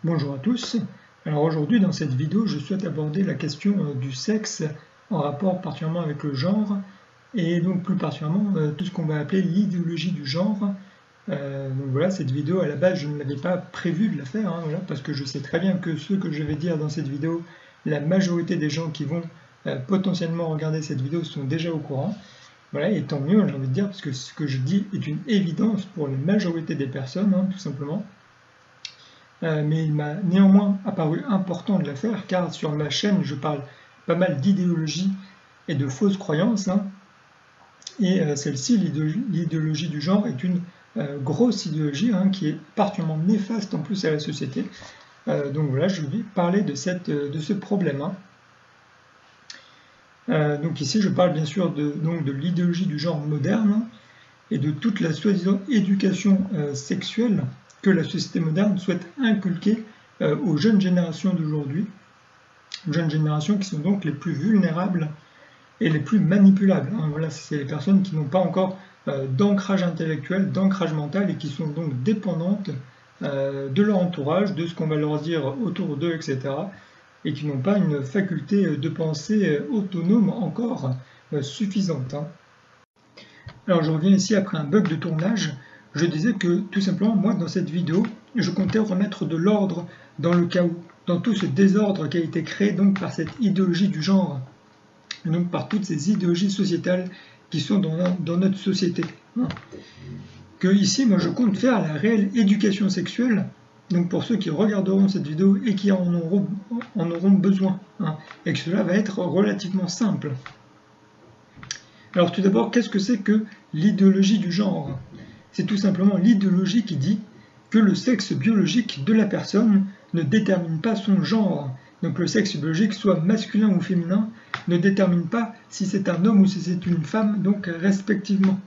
Bonjour à tous. Alors aujourd'hui dans cette vidéo je souhaite aborder la question du sexe en rapport particulièrement avec le genre et donc plus particulièrement tout ce qu'on va appeler l'idéologie du genre. Donc voilà, cette vidéo à la base je ne l'avais pas prévu de la faire, voilà, parce que je sais très bien que ce que je vais dire dans cette vidéo, la majorité des gens qui vont potentiellement regarder cette vidéo sont déjà au courant. Voilà, et tant mieux, j'ai envie de dire, parce que ce que je dis est une évidence pour la majorité des personnes, tout simplement. Mais il m'a néanmoins apparu important de la faire, car sur ma chaîne, je parle pas mal d'idéologie et de fausses croyances, et celle-ci, l'idéologie du genre, est une grosse idéologie qui est particulièrement néfaste en plus à la société. Donc voilà, je vais parler de ce problème. Donc ici, je parle bien sûr de l'idéologie du genre moderne et de toute la soi-disant éducation sexuelle que la société moderne souhaite inculquer aux jeunes générations d'aujourd'hui, jeunes générations qui sont donc les plus vulnérables et les plus manipulables. Voilà, c'est les personnes qui n'ont pas encore d'ancrage intellectuel, d'ancrage mental et qui sont donc dépendantes de leur entourage, de ce qu'on va leur dire autour d'eux, etc. et qui n'ont pas une faculté de pensée autonome encore suffisante. Alors je reviens ici après un bug de tournage. Je disais que tout simplement, moi dans cette vidéo, je comptais remettre de l'ordre dans le chaos, dans tout ce désordre qui a été créé donc par cette idéologie du genre, et donc par toutes ces idéologies sociétales qui sont dans notre société. Que ici, moi je compte faire la réelle éducation sexuelle, donc pour ceux qui regarderont cette vidéo et qui en auront besoin, et que cela va être relativement simple. Alors tout d'abord, qu'est-ce que c'est que l'idéologie du genre? C'est tout simplement l'idéologie qui dit que le sexe biologique de la personne ne détermine pas son genre. Donc le sexe biologique, soit masculin ou féminin, ne détermine pas si c'est un homme ou si c'est une femme, donc respectivement.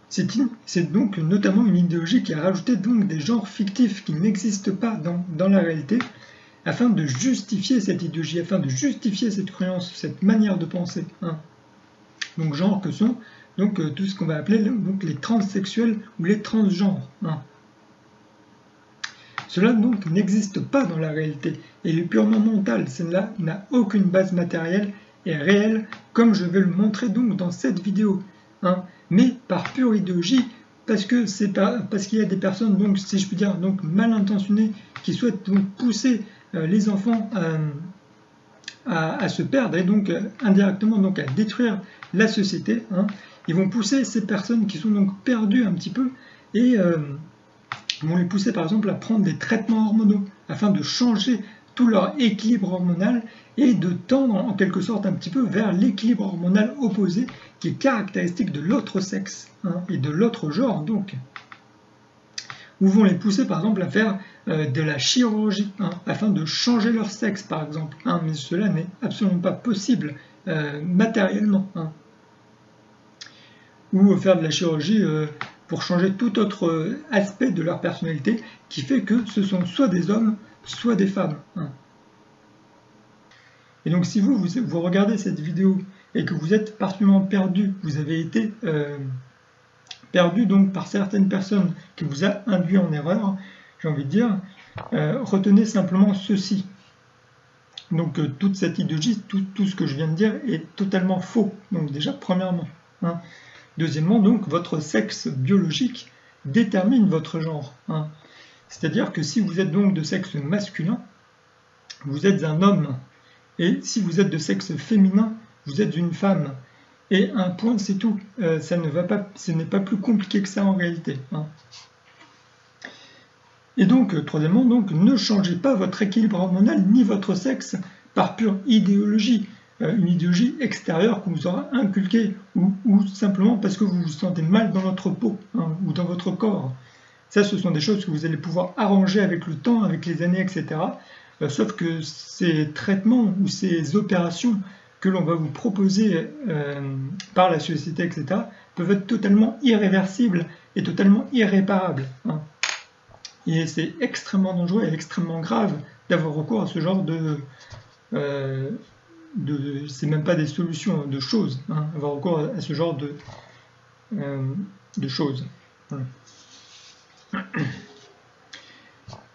C'est donc notamment une idéologie qui a rajouté donc des genres fictifs qui n'existent pas dans la réalité, afin de justifier cette idéologie, afin de justifier cette croyance, cette manière de penser. Donc genre que sont donc tout ce qu'on va appeler donc les transsexuels ou les transgenres. Cela donc n'existe pas dans la réalité, et il est purement mental, cela n'a aucune base matérielle et réelle, comme je vais le montrer donc dans cette vidéo. Mais par pure idéologie, parce qu'il y a des personnes, donc, si je puis dire, donc, mal intentionnées, qui souhaitent donc pousser les enfants à se perdre et donc indirectement donc, à détruire la société. Ils vont pousser ces personnes qui sont donc perdues un petit peu et vont les pousser par exemple à prendre des traitements hormonaux afin de changer tout leur équilibre hormonal et de tendre en quelque sorte un petit peu vers l'équilibre hormonal opposé qui est caractéristique de l'autre sexe et de l'autre genre donc. Ou vont les pousser par exemple à faire de la chirurgie afin de changer leur sexe par exemple, mais cela n'est absolument pas possible matériellement. Ou faire de la chirurgie pour changer tout autre aspect de leur personnalité qui fait que ce sont soit des hommes, soit des femmes. Et donc si vous regardez cette vidéo et que vous êtes particulièrement perdu, vous avez été perdu donc par certaines personnes qui vous a induit en erreur, j'ai envie de dire, retenez simplement ceci. Donc toute cette idéologie, tout ce que je viens de dire est totalement faux, donc déjà premièrement. Deuxièmement, donc, votre sexe biologique détermine votre genre. C'est-à-dire que si vous êtes donc de sexe masculin, vous êtes un homme. Et si vous êtes de sexe féminin, vous êtes une femme. Et un point, c'est tout. Ce n'est pas plus compliqué que ça en réalité. Et donc, troisièmement, donc, ne changez pas votre équilibre hormonal ni votre sexe par pure idéologie. Une idéologie extérieure qu'on vous aura inculquée ou simplement parce que vous vous sentez mal dans votre peau ou dans votre corps. Ça, ce sont des choses que vous allez pouvoir arranger avec le temps, avec les années, etc. Sauf que ces traitements ou ces opérations que l'on va vous proposer par la société, etc., peuvent être totalement irréversibles et totalement irréparables. Et c'est extrêmement dangereux et extrêmement grave d'avoir recours à ce genre c'est même pas des solutions, de choses, avoir recours à ce genre de choses. Voilà.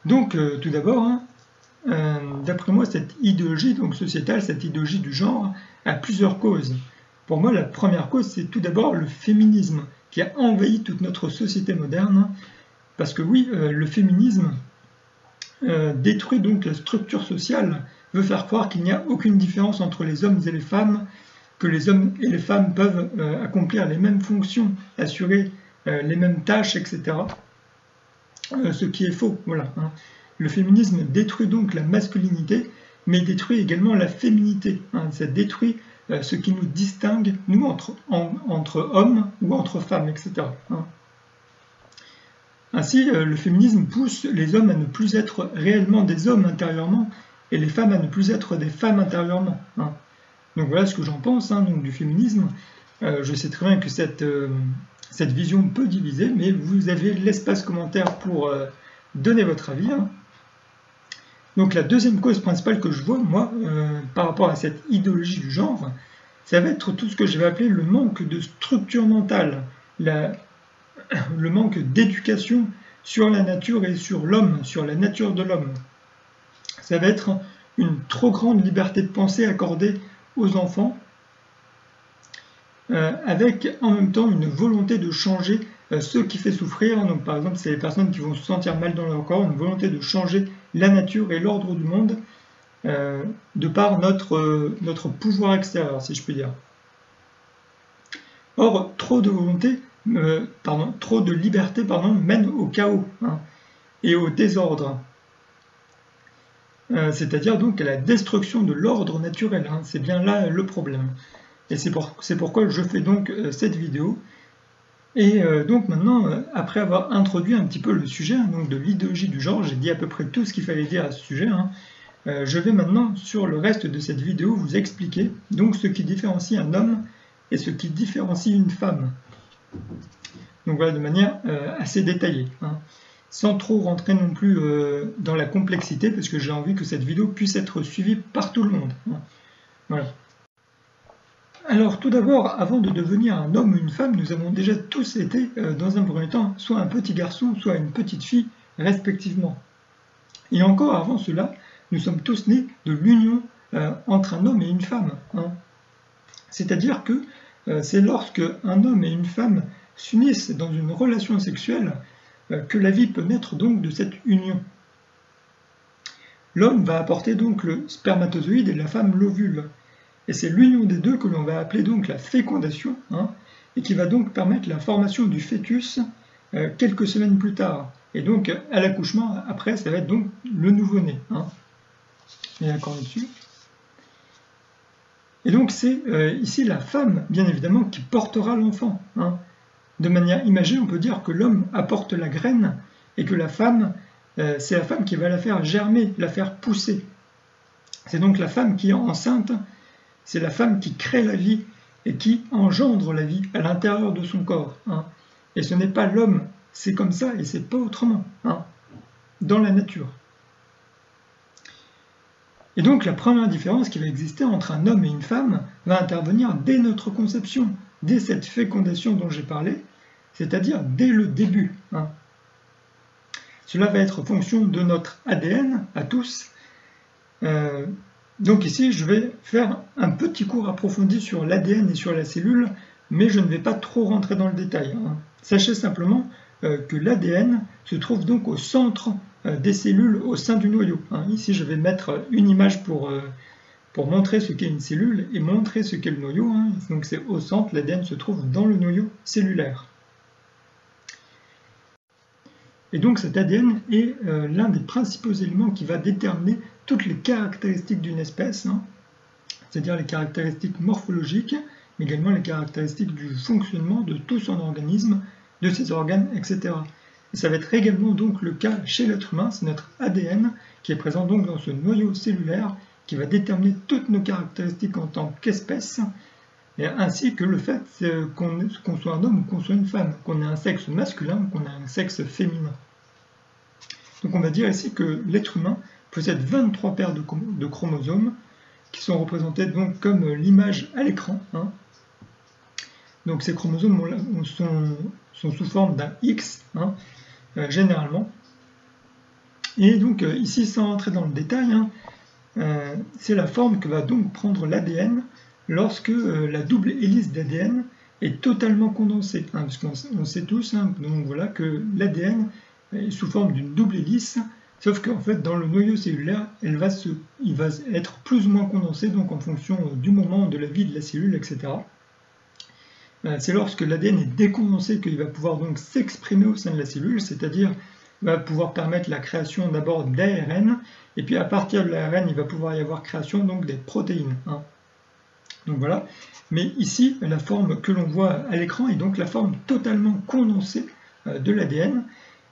Donc, tout d'abord, hein, d'après moi, cette idéologie donc sociétale, cette idéologie du genre, a plusieurs causes. Pour moi, la première cause, c'est tout d'abord le féminisme, qui a envahi toute notre société moderne, parce que oui, le féminisme détruit donc la structure sociale, veut faire croire qu'il n'y a aucune différence entre les hommes et les femmes, que les hommes et les femmes peuvent accomplir les mêmes fonctions, assurer les mêmes tâches, etc. Ce qui est faux, voilà. Hein. Le féminisme détruit donc la masculinité, mais détruit également la féminité. Hein. Ça détruit ce qui nous distingue, nous, entre hommes ou entre femmes, etc. Hein. Ainsi, le féminisme pousse les hommes à ne plus être réellement des hommes intérieurement, et les femmes à ne plus être des femmes intérieurement. Hein. Donc voilà ce que j'en pense hein, donc, du féminisme. Je sais très bien que cette vision peut diviser, mais vous avez l'espace commentaire pour donner votre avis. Hein. Donc la deuxième cause principale que je vois, moi, par rapport à cette idéologie du genre, ça va être tout ce que je vais appeler le manque de structure mentale, le manque d'éducation sur la nature et sur l'homme, sur la nature de l'homme. Ça va être une trop grande liberté de pensée accordée aux enfants, avec en même temps une volonté de changer ce qui fait souffrir. Donc, par exemple, c'est les personnes qui vont se sentir mal dans leur corps, une volonté de changer la nature et l'ordre du monde de par notre pouvoir extérieur, si je puis dire. Or, trop de liberté mène au chaos hein, et au désordre. C'est-à-dire donc à la destruction de l'ordre naturel. Hein, c'est bien là le problème. Et c'est pourquoi je fais donc cette vidéo. Et donc maintenant, après avoir introduit un petit peu le sujet hein, donc de l'idéologie du genre, j'ai dit à peu près tout ce qu'il fallait dire à ce sujet. Hein, je vais maintenant, sur le reste de cette vidéo, vous expliquer donc ce qui différencie un homme et ce qui différencie une femme. Donc voilà, de manière assez détaillée. Hein, sans trop rentrer non plus dans la complexité, parce que j'ai envie que cette vidéo puisse être suivie par tout le monde. Hein. Voilà. Alors tout d'abord, avant de devenir un homme ou une femme, nous avons déjà tous été, dans un premier temps, soit un petit garçon, soit une petite fille, respectivement. Et encore avant cela, nous sommes tous nés de l'union entre un homme et une femme. Hein. C'est-à-dire que c'est lorsque un homme et une femme s'unissent dans une relation sexuelle que la vie peut naître donc de cette union. L'homme va apporter donc le spermatozoïde et la femme l'ovule. Et c'est l'union des deux que l'on va appeler donc la fécondation, hein, et qui va donc permettre la formation du fœtus quelques semaines plus tard. Et donc à l'accouchement, après, ça va être donc le nouveau-né. Hein. Et d'accord là-dessus. Et donc c'est ici la femme, bien évidemment, qui portera l'enfant. Hein. De manière imagée, on peut dire que l'homme apporte la graine et que la femme, c'est la femme qui va la faire germer, la faire pousser. C'est donc la femme qui est enceinte, c'est la femme qui crée la vie et qui engendre la vie à l'intérieur de son corps. Hein. Et ce n'est pas l'homme, c'est comme ça et c'est pas autrement, hein, dans la nature. Et donc la première différence qui va exister entre un homme et une femme va intervenir dès notre conception, dès cette fécondation dont j'ai parlé, c'est-à-dire dès le début. Hein. Cela va être fonction de notre ADN à tous. Donc ici, je vais faire un petit cours approfondi sur l'ADN et sur la cellule, mais je ne vais pas trop rentrer dans le détail. Hein. Sachez simplement que l'ADN se trouve donc au centre des cellules au sein du noyau. Hein. Ici, je vais mettre une image pour montrer ce qu'est une cellule et montrer ce qu'est le noyau. Hein. Donc c'est au centre, l'ADN se trouve dans le noyau cellulaire. Et donc cet ADN est l'un des principaux éléments qui va déterminer toutes les caractéristiques d'une espèce, hein, c'est-à-dire les caractéristiques morphologiques, mais également les caractéristiques du fonctionnement de tout son organisme, de ses organes, etc. Et ça va être également donc le cas chez l'être humain, c'est notre ADN qui est présent donc dans ce noyau cellulaire qui va déterminer toutes nos caractéristiques en tant qu'espèce, ainsi que le fait qu'on soit un homme ou qu'on soit une femme, qu'on ait un sexe masculin ou qu'on ait un sexe féminin. Donc on va dire ici que l'être humain possède 23 paires de chromosomes qui sont représentés donc comme l'image à l'écran. Hein. Donc ces chromosomes sont sous forme d'un X, hein, généralement. Et donc ici, sans rentrer dans le détail, hein, c'est la forme que va donc prendre l'ADN lorsque la double hélice d'ADN est totalement condensée, hein, parce qu'on sait tous, hein, donc voilà, que l'ADN est sous forme d'une double hélice, sauf qu'en fait dans le noyau cellulaire, il va être plus ou moins condensé, donc en fonction du moment de la vie de la cellule, etc. C'est lorsque l'ADN est décondensé qu'il va pouvoir donc s'exprimer au sein de la cellule, c'est-à-dire va pouvoir permettre la création d'abord d'ARN, et puis à partir de l'ARN, il va pouvoir y avoir création donc des protéines. Hein. Donc voilà. Mais ici, la forme que l'on voit à l'écran est donc la forme totalement condensée de l'ADN,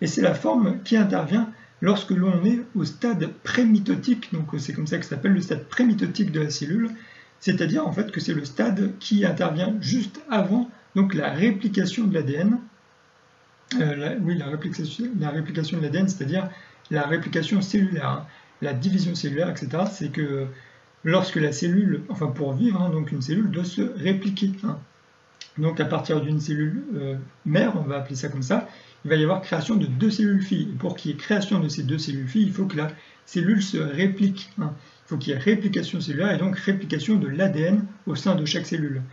et c'est la forme qui intervient lorsque l'on est au stade prémitotique, donc c'est comme ça que ça s'appelle le stade prémitotique de la cellule, c'est-à-dire en fait que c'est le stade qui intervient juste avant donc la réplication de l'ADN. La réplication de l'ADN, c'est-à-dire la réplication cellulaire, hein, la division cellulaire, etc. C'est que lorsque la cellule, enfin pour vivre, hein, donc une cellule doit se répliquer. Hein. Donc à partir d'une cellule mère, on va appeler ça comme ça, il va y avoir création de 2 cellules filles. Et pour qu'il y ait création de ces 2 cellules filles, il faut que la cellule se réplique. Hein. Il faut qu'il y ait réplication cellulaire et donc réplication de l'ADN au sein de chaque cellule.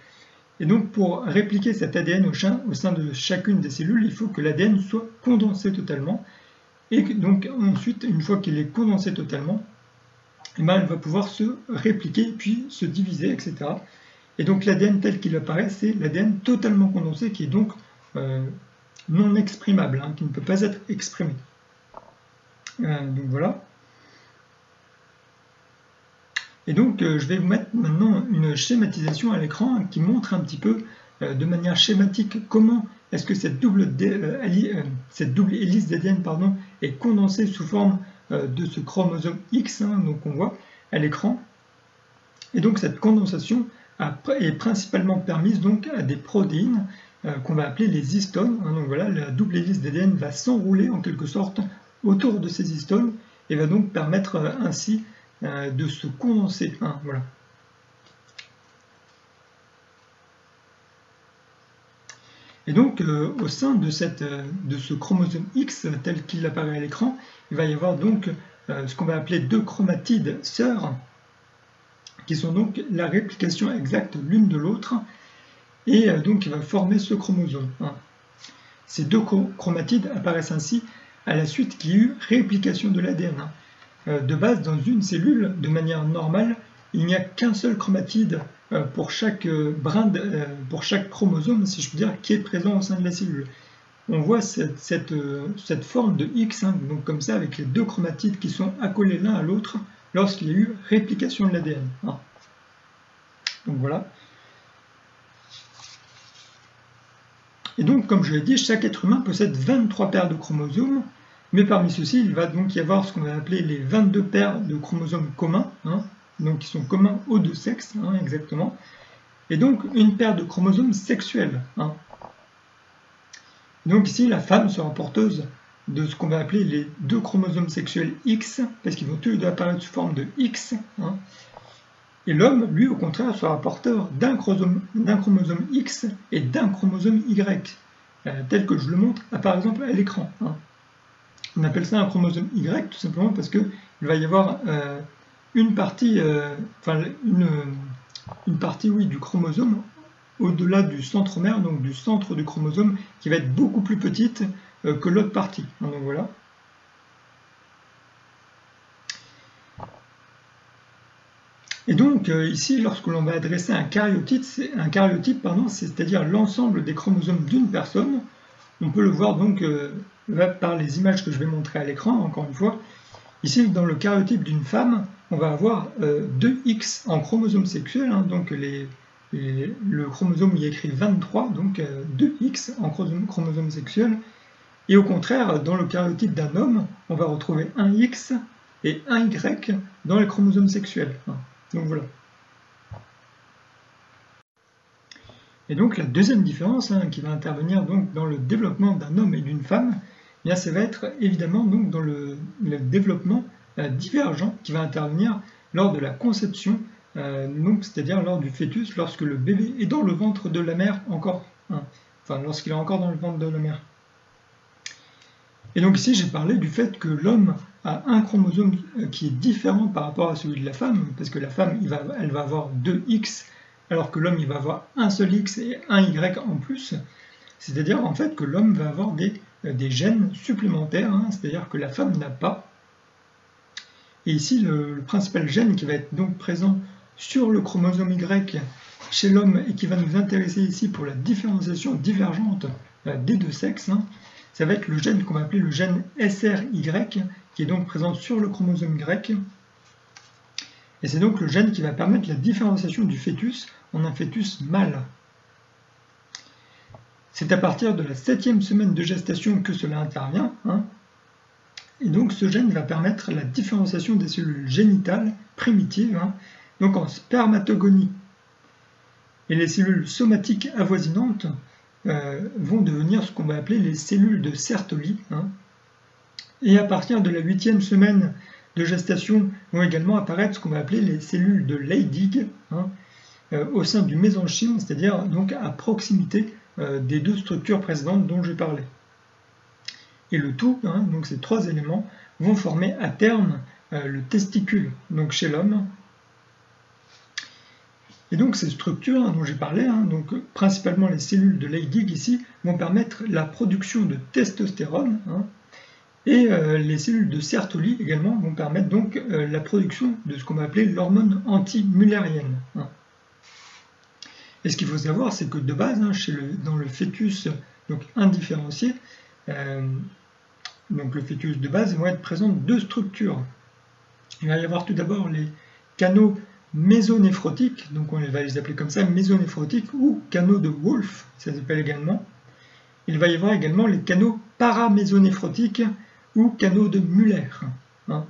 Et donc pour répliquer cet ADN au sein de chacune des cellules, il faut que l'ADN soit condensé totalement. Et donc ensuite, une fois qu'il est condensé totalement, eh ben, elle va pouvoir se répliquer, puis se diviser, etc. Et donc l'ADN tel qu'il apparaît, c'est l'ADN totalement condensé qui est donc non exprimable, hein, qui ne peut pas être exprimé. Donc voilà. Et donc je vais vous mettre maintenant une schématisation à l'écran qui montre un petit peu de manière schématique comment est-ce que cette double hélice d'ADN est condensée sous forme de ce chromosome X, hein, donc on voit à l'écran. Et donc cette condensation est principalement permise donc à des protéines qu'on va appeler les histones. Hein, donc voilà, la double hélice d'ADN va s'enrouler en quelque sorte autour de ces histones et va donc permettre ainsi de se condenser. Hein, voilà. Et donc, au sein de ce chromosome X, tel qu'il apparaît à l'écran, il va y avoir donc ce qu'on va appeler 2 chromatides sœurs, qui sont donc la réplication exacte l'une de l'autre, et donc il va former ce chromosome. Hein. Ces 2 chromatides apparaissent ainsi à la suite qu'il y a eu réplication de l'ADN. Hein. De base, dans une cellule, de manière normale, il n'y a qu'un seul chromatide pour chaque pour chaque chromosome, si je puis dire, qui est présent au sein de la cellule. On voit cette forme de X, hein, donc comme ça, avec les 2 chromatides qui sont accolés l'un à l'autre lorsqu'il y a eu réplication de l'ADN. Hein. Donc voilà. Et donc, comme je l'ai dit, chaque être humain possède 23 paires de chromosomes, mais parmi ceux-ci, il va donc y avoir ce qu'on va appeler les 22 paires de chromosomes communs, hein, donc qui sont communs aux 2 sexes, hein, exactement, et donc une paire de chromosomes sexuels. Hein. Donc ici, la femme sera porteuse de ce qu'on va appeler les 2 chromosomes sexuels X, parce qu'ils vont tous les deux apparaître sous forme de X, hein. Et l'homme, lui, au contraire, sera porteur d'un chromosome X et d'un chromosome Y, tel que je le montre par exemple à l'écran. Hein. On appelle ça un chromosome Y tout simplement parce qu'il va y avoir une partie du chromosome au-delà du centromère, donc du centre du chromosome, qui va être beaucoup plus petite que l'autre partie. Donc voilà. Et donc ici, lorsque l'on va adresser un cariotype, c'est-à-dire l'ensemble des chromosomes d'une personne, on peut le voir donc par les images que je vais montrer à l'écran, encore une fois. Ici, dans le karyotype d'une femme, on va avoir 2X en chromosome sexuel, hein, donc le chromosome il y a écrit 23, donc 2X en chromosome sexuel. Et au contraire, dans le karyotype d'un homme, on va retrouver un X et un Y dans les chromosomes sexuels. Donc voilà. Et donc la deuxième différence qui va intervenir donc dans le développement d'un homme et d'une femme, eh bien, ça va être évidemment donc dans le développement divergent qui va intervenir lors de la conception, c'est-à-dire lors du fœtus, lorsque le bébé est dans le ventre de la mère encore, enfin lorsqu'il est encore dans le ventre de la mère. Et donc ici, j'ai parlé du fait que l'homme a un chromosome qui est différent par rapport à celui de la femme, parce que la femme, elle va avoir 2 X, alors que l'homme, il va avoir un seul X et un Y en plus. C'est-à-dire en fait que l'homme va avoir des gènes supplémentaires, hein, c'est-à-dire que la femme n'a pas. Et ici, le principal gène qui va être donc présent sur le chromosome Y chez l'homme et qui va nous intéresser ici pour la différenciation divergente des deux sexes, hein, ça va être le gène qu'on va appeler le gène SRY, qui est donc présent sur le chromosome Y. Et c'est donc le gène qui va permettre la différenciation du fœtus en un fœtus mâle. C'est à partir de la 7e semaine de gestation que cela intervient, hein. Et donc ce gène va permettre la différenciation des cellules génitales primitives, hein, donc en spermatogonie. Et les cellules somatiques avoisinantes vont devenir ce qu'on va appeler les cellules de Sertoli, hein. Et à partir de la 8e semaine de gestation vont également apparaître ce qu'on va appeler les cellules de Leydig, hein, au sein du mésenchyme, c'est-à-dire donc à proximité des deux structures précédentes dont j'ai parlé. Et le tout, hein, donc ces 3 éléments, vont former à terme le testicule, donc chez l'homme. Et donc ces structures, hein, dont j'ai parlé, hein, donc principalement les cellules de Leydig ici, vont permettre la production de testostérone, hein, et les cellules de Sertoli également vont permettre donc la production de ce qu'on va appeler l'hormone anti-mullérienne, hein. Et ce qu'il faut savoir, c'est que de base, hein, dans le fœtus donc indifférencié, donc le fœtus de base, vont être présentes 2 structures. Il va y avoir tout d'abord les canaux mésonéphrotiques, donc on va les appeler comme ça, mésonéphrotiques ou canaux de Wolff, ça s'appelle également. Il va y avoir également les canaux paramésonéphrotiques ou canaux de Muller, hein.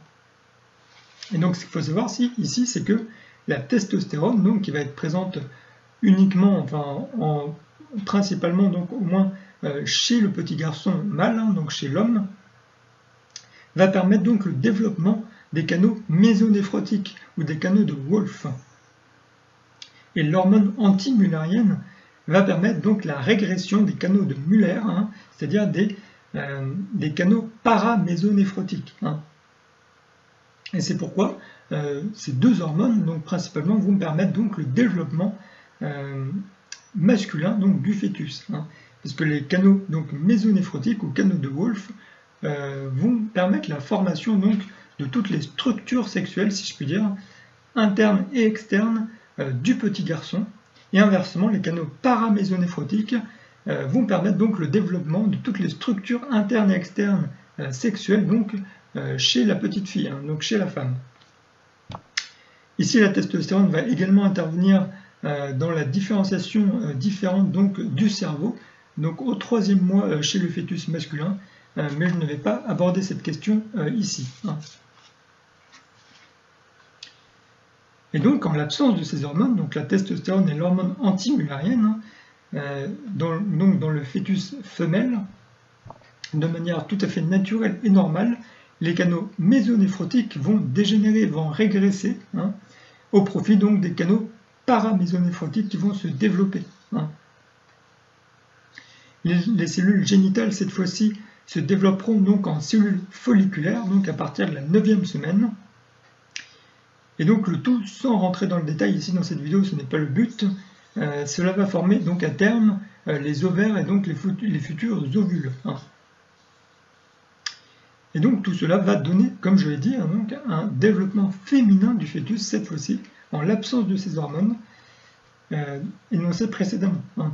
Et donc ce qu'il faut savoir ici, c'est que la testostérone, donc, qui va être présente uniquement, enfin principalement donc au moins chez le petit garçon mâle, hein, donc chez l'homme, va permettre donc le développement des canaux mésonéphrotiques ou des canaux de Wolff. Et l'hormone anti-mullérienne va permettre donc la régression des canaux de Muller, hein, c'est-à-dire des canaux paramésonéphrotiques, hein. Et c'est pourquoi ces 2 hormones, donc principalement, vont permettre donc le développement masculin donc du fœtus, hein, parce que les canaux donc mésonéphrotiques ou canaux de Wolff vont permettre la formation donc de toutes les structures sexuelles, si je puis dire, internes et externes du petit garçon, et inversement les canaux paramésonéphrotiques vont permettre donc le développement de toutes les structures internes et externes sexuelles donc chez la petite fille, hein, donc chez la femme. Ici la testostérone va également intervenir dans la différenciation différente donc du cerveau, donc au 3e mois chez le fœtus masculin, mais je ne vais pas aborder cette question ici, hein. Et donc en l'absence de ces hormones, donc la testostérone est l'hormone anti-mullérienne, hein, dans le fœtus femelle, de manière tout à fait naturelle et normale, les canaux mésonéphrotiques vont dégénérer, vont régresser, hein, au profit donc des canaux paramésonéphrotiques qui vont se développer, hein. Les cellules génitales, cette fois-ci, se développeront donc en cellules folliculaires, donc à partir de la 9e semaine. Et donc le tout, sans rentrer dans le détail ici dans cette vidéo, ce n'est pas le but, cela va former donc à terme les ovaires et donc les futurs ovules, hein. Et donc tout cela va donner, comme je l'ai dit, hein, donc, un développement féminin du fœtus, cette fois-ci, en l'absence de ces hormones, énoncées précédemment, hein.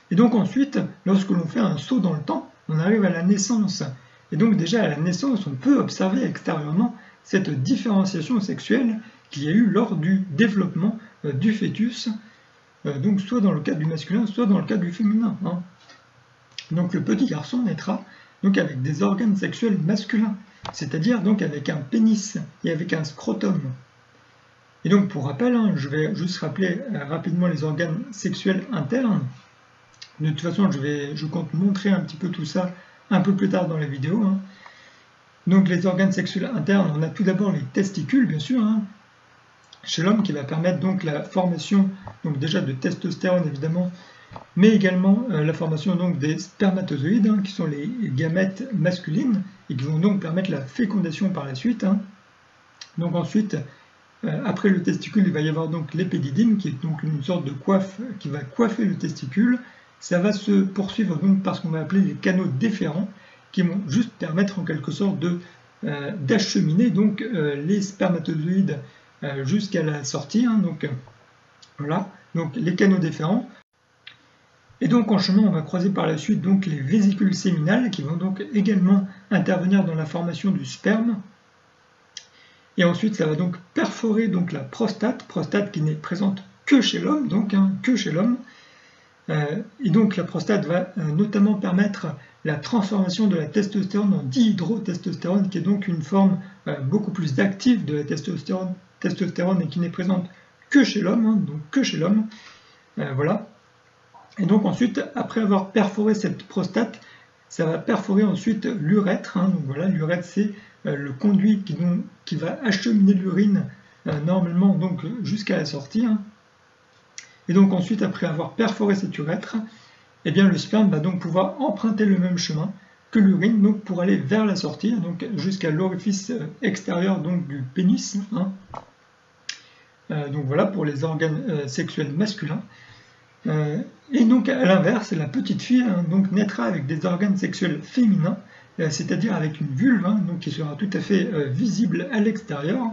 Et donc ensuite, lorsque l'on fait un saut dans le temps, on arrive à la naissance. Et donc déjà à la naissance, on peut observer extérieurement cette différenciation sexuelle qu'il y a eu lors du développement du fœtus, donc soit dans le cas du masculin, soit dans le cas du féminin, hein. Donc le petit garçon naîtra donc avec des organes sexuels masculins, c'est-à-dire donc avec un pénis et avec un scrotum. Et donc pour rappel, hein, je vais juste rappeler rapidement les organes sexuels internes. De toute façon, je compte montrer un petit peu tout ça un peu plus tard dans la vidéo, hein. Donc les organes sexuels internes, on a tout d'abord les testicules, bien sûr, hein, chez l'homme, qui va permettre donc la formation donc déjà de testostérone évidemment, mais également la formation donc des spermatozoïdes, qui sont les gamètes masculines, et qui vont donc permettre la fécondation par la suite. Donc ensuite, après le testicule, il va y avoir donc l'épididyme, qui est donc une sorte de coiffe qui va coiffer le testicule. Ça va se poursuivre donc par ce qu'on va appeler les canaux déférents, qui vont juste permettre en quelque sorte d'acheminer donc les spermatozoïdes jusqu'à la sortie. Donc voilà, donc les canaux déférents. Et donc en chemin, on va croiser par la suite donc les vésicules séminales, qui vont donc également intervenir dans la formation du sperme. Et ensuite, ça va donc perforer donc la prostate qui n'est présente que chez l'homme, que chez l'homme. Et donc la prostate va notamment permettre la transformation de la testostérone en dihydrotestostérone, qui est donc une forme beaucoup plus active de la testostérone et qui n'est présente que chez l'homme, donc que chez l'homme. Voilà. Et donc ensuite, après avoir perforé cette prostate, ça va perforer ensuite l'urètre. Donc voilà, l'urètre c'est le conduit qui va acheminer l'urine normalement donc jusqu'à la sortie. Et donc ensuite, après avoir perforé cet urètre, eh bien, le sperme va donc pouvoir emprunter le même chemin que l'urine, donc pour aller vers la sortie, donc jusqu'à l'orifice extérieur donc du pénis. Donc voilà pour les organes sexuels masculins. Et donc à l'inverse, la petite fille donc naîtra avec des organes sexuels féminins, c'est-à-dire avec une vulve, donc qui sera tout à fait visible à l'extérieur.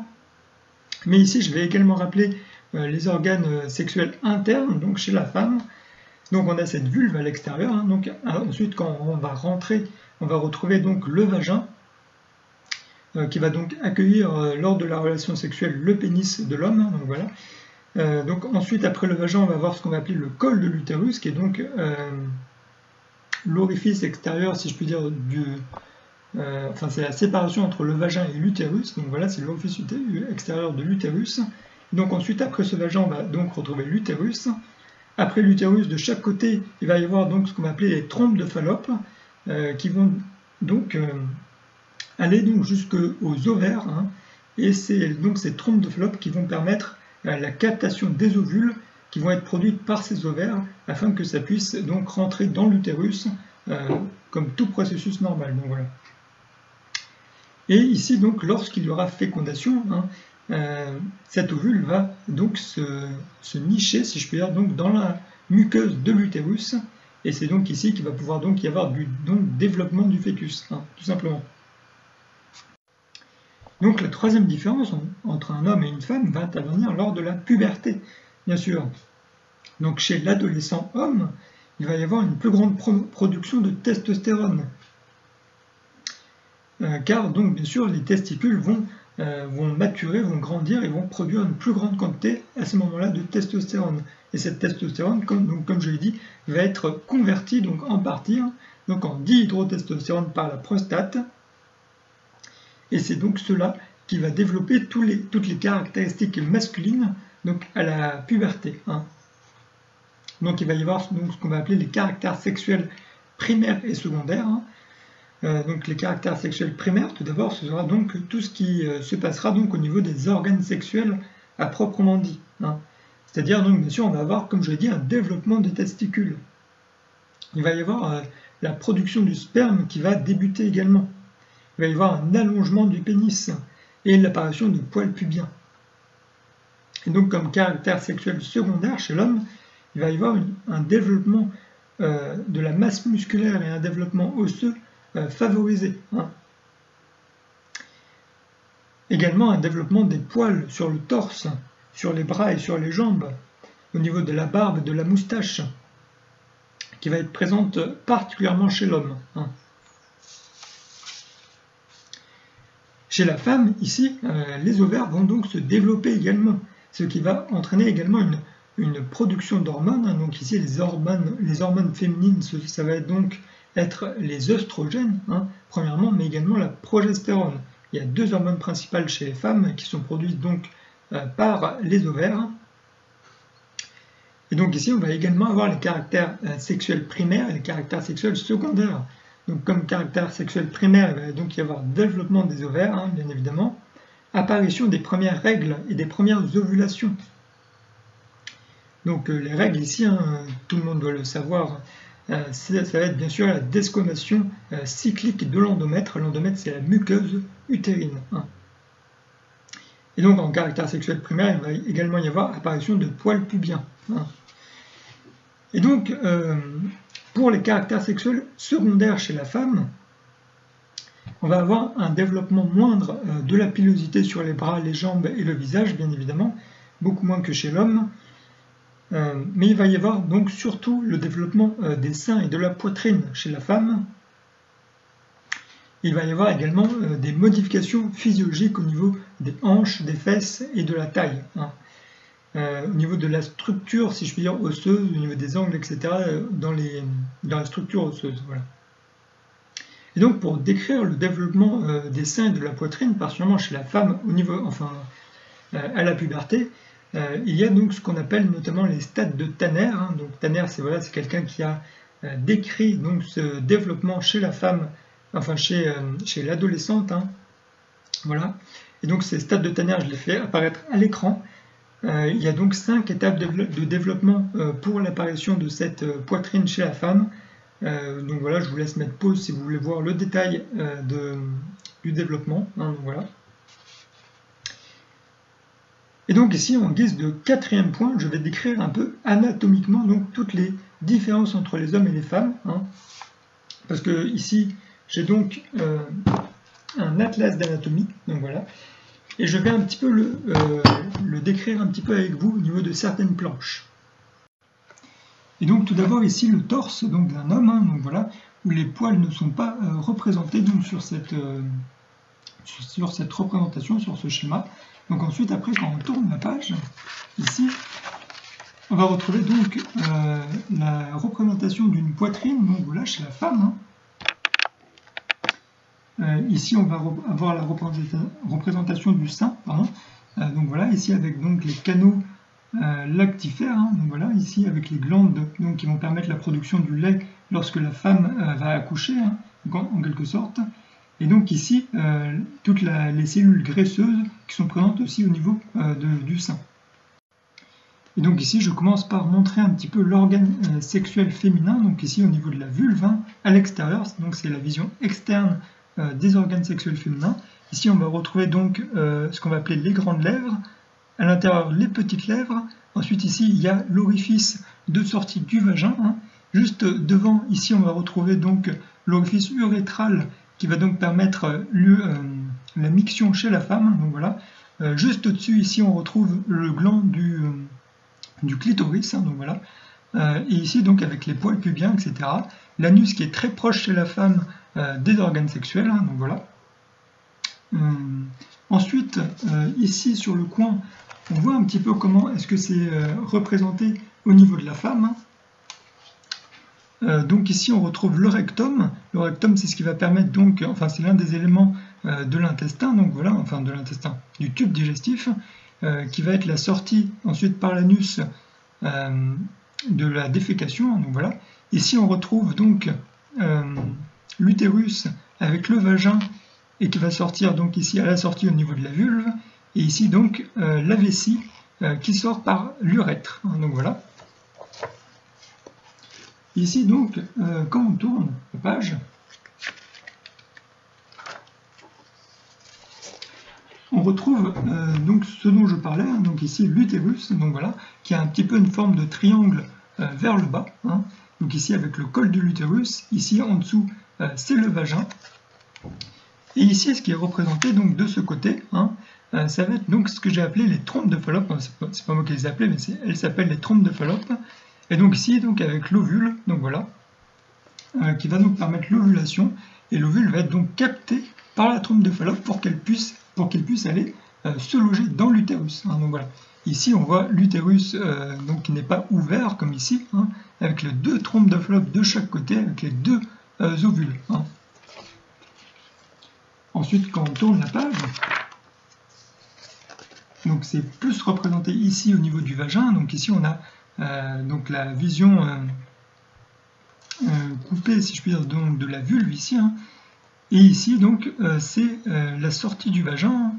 Mais ici, je vais également rappeler les organes sexuels internes, donc chez la femme. Donc on a cette vulve à l'extérieur. Donc ensuite, quand on va rentrer, on va retrouver donc le vagin, qui va donc accueillir lors de la relation sexuelle le pénis de l'homme. Donc voilà. Donc ensuite, après le vagin, on va voir ce qu'on va appeler le col de l'utérus, qui est donc l'orifice extérieur, si je puis dire, enfin c'est la séparation entre le vagin et l'utérus. Donc voilà, c'est l'orifice extérieur de l'utérus. Donc ensuite, après ce vagin, on va donc retrouver l'utérus. Après l'utérus, de chaque côté, il va y avoir donc ce qu'on va appeler les trompes de Fallope, qui vont donc aller donc jusqu'aux ovaires. Et c'est donc ces trompes de Fallope qui vont permettre la captation des ovules qui vont être produites par ces ovaires afin que ça puisse donc rentrer dans l'utérus comme tout processus normal. Donc voilà. Et ici, donc, lorsqu'il y aura fécondation, cet ovule va donc se nicher, si je puis dire, donc, dans la muqueuse de l'utérus, et c'est donc ici qu'il va pouvoir donc y avoir du développement du fœtus, tout simplement. Donc la troisième différence entre un homme et une femme va intervenir lors de la puberté, bien sûr. Donc chez l'adolescent homme, il va y avoir une plus grande production de testostérone, car donc bien sûr les testicules vont maturer, vont grandir et vont produire une plus grande quantité à ce moment-là de testostérone. Et cette testostérone, comme je l'ai dit, va être convertie donc en partie donc en dihydrotestostérone par la prostate. Et c'est donc cela qui va développer toutes les caractéristiques masculines donc à la puberté. Donc il va y avoir donc ce qu'on va appeler les caractères sexuels primaires et secondaires. Donc les caractères sexuels primaires, tout d'abord, ce sera donc tout ce qui se passera donc au niveau des organes sexuels à proprement dit. C'est-à-dire donc bien sûr on va avoir, comme je l'ai dit, un développement des testicules. Il va y avoir la production du sperme qui va débuter également. Il va y avoir un allongement du pénis et l'apparition de poils pubiens. Et donc comme caractère sexuel secondaire chez l'homme, il va y avoir un développement de la masse musculaire et un développement osseux favorisé. Également un développement des poils sur le torse, sur les bras et sur les jambes, au niveau de la barbe et de la moustache, qui va être présente particulièrement chez l'homme. Chez la femme, ici, les ovaires vont donc se développer également, ce qui va entraîner également une production d'hormones. Donc ici, les hormones féminines, ça va donc être les œstrogènes, premièrement, mais également la progestérone. Il y a deux hormones principales chez les femmes qui sont produites donc par les ovaires. Et donc ici, on va également avoir les caractères sexuels primaires et les caractères sexuels secondaires. Donc comme caractère sexuel primaire, il va donc y avoir développement des ovaires, bien évidemment, apparition des premières règles et des premières ovulations. Donc les règles ici, hein, tout le monde doit le savoir, ça va être bien sûr la desquamation cyclique de l'endomètre. L'endomètre, c'est la muqueuse utérine. Hein. Et donc en caractère sexuel primaire, il va également y avoir apparition de poils pubiens. Hein. Et donc, pour les caractères sexuels secondaires chez la femme, on va avoir un développement moindre de la pilosité sur les bras, les jambes et le visage, bien évidemment, beaucoup moins que chez l'homme. Mais il va y avoir donc surtout le développement des seins et de la poitrine chez la femme. Il va y avoir également des modifications physiologiques au niveau des hanches, des fesses et de la taille. Hein. Au niveau de la structure, si je puis dire, osseuse, au niveau des angles, etc., dans la structure osseuse. Voilà. Et donc, pour décrire le développement des seins et de la poitrine, particulièrement chez la femme, au niveau, à la puberté, il y a donc ce qu'on appelle notamment les stades de Tanner. Hein. Donc, Tanner, c'est quelqu'un qui a décrit donc ce développement chez la femme, chez l'adolescente. Hein. Voilà. Et donc, ces stades de Tanner, je les fais apparaître à l'écran. Il y a donc 5 étapes de développement pour l'apparition de cette poitrine chez la femme. Donc voilà, je vous laisse mettre pause si vous voulez voir le détail du développement. Hein, donc voilà. Et donc ici, en guise de 4e point, je vais décrire un peu anatomiquement donc, toutes les différences entre les hommes et les femmes. Hein, parce que ici, j'ai donc un atlas d'anatomie. Donc voilà. Et je vais un petit peu le décrire un petit peu avec vous au niveau de certaines planches. Et donc tout d'abord ici le torse d'un homme, hein, donc voilà, où les poils ne sont pas représentés donc, sur cette représentation, sur ce schéma. Donc ensuite, après, quand on tourne la page, ici, on va retrouver donc la représentation d'une poitrine, donc voilà, chez la femme. Hein. Ici, on va avoir la représentation du sein, pardon. Donc voilà, ici avec donc les canaux lactifères, hein, donc voilà, ici avec les glandes donc, qui vont permettre la production du lait lorsque la femme va accoucher, hein, en quelque sorte. Et donc ici, toutes les cellules graisseuses qui sont présentes aussi au niveau du sein. Et donc ici, je commence par montrer un petit peu l'organe sexuel féminin, donc ici au niveau de la vulve, hein, à l'extérieur, donc c'est la vision externe des organes sexuels féminins. Ici, on va retrouver donc ce qu'on va appeler les grandes lèvres, à l'intérieur les petites lèvres. Ensuite, ici, il y a l'orifice de sortie du vagin. Hein. Juste devant, ici, on va retrouver donc l'orifice urétral qui va donc permettre la miction chez la femme. Donc voilà. Juste au-dessus, ici, on retrouve le gland du clitoris. Hein, donc voilà. Et ici, donc, avec les poils pubiens, etc. L'anus qui est très proche chez la femme des organes sexuels. Hein, donc voilà. Ensuite, ici sur le coin, on voit un petit peu comment est-ce que c'est représenté au niveau de la femme. Donc ici, on retrouve le rectum. Le rectum, c'est ce qui va permettre donc, c'est l'un des éléments de l'intestin, donc voilà, de l'intestin, du tube digestif, qui va être la sortie ensuite par l'anus de la défécation. Donc voilà. Ici, on retrouve donc l'utérus avec le vagin et qui va sortir donc ici à la sortie au niveau de la vulve, et ici donc la vessie qui sort par l'urètre. Donc voilà. Ici donc, quand on tourne la page, on retrouve donc ce dont je parlais, hein, donc ici l'utérus, donc voilà, qui a un petit peu une forme de triangle vers le bas. Hein. Donc ici avec le col de l'utérus, ici en dessous c'est le vagin. Et ici, ce qui est représenté donc de ce côté, hein, ça va être donc ce que j'ai appelé les trompes de Fallope. C'est pas moi qui les ai appelées, mais elles s'appellent les trompes de Fallope. Et donc ici, donc avec l'ovule, donc voilà, qui va donc permettre l'ovulation. Et l'ovule va être donc capté par la trompe de Fallope pour qu'il puisse aller se loger dans l'utérus. Hein, donc voilà. Ici, on voit l'utérus donc qui n'est pas ouvert comme ici, hein, avec les 2 trompes de Fallope de chaque côté, avec les 2 ovules. Hein. Ensuite, quand on tourne la page, donc c'est plus représenté ici au niveau du vagin. Donc ici, on a donc la vision coupée, si je puis dire, donc de la vulve ici. Hein. Et ici, donc, c'est la sortie du vagin.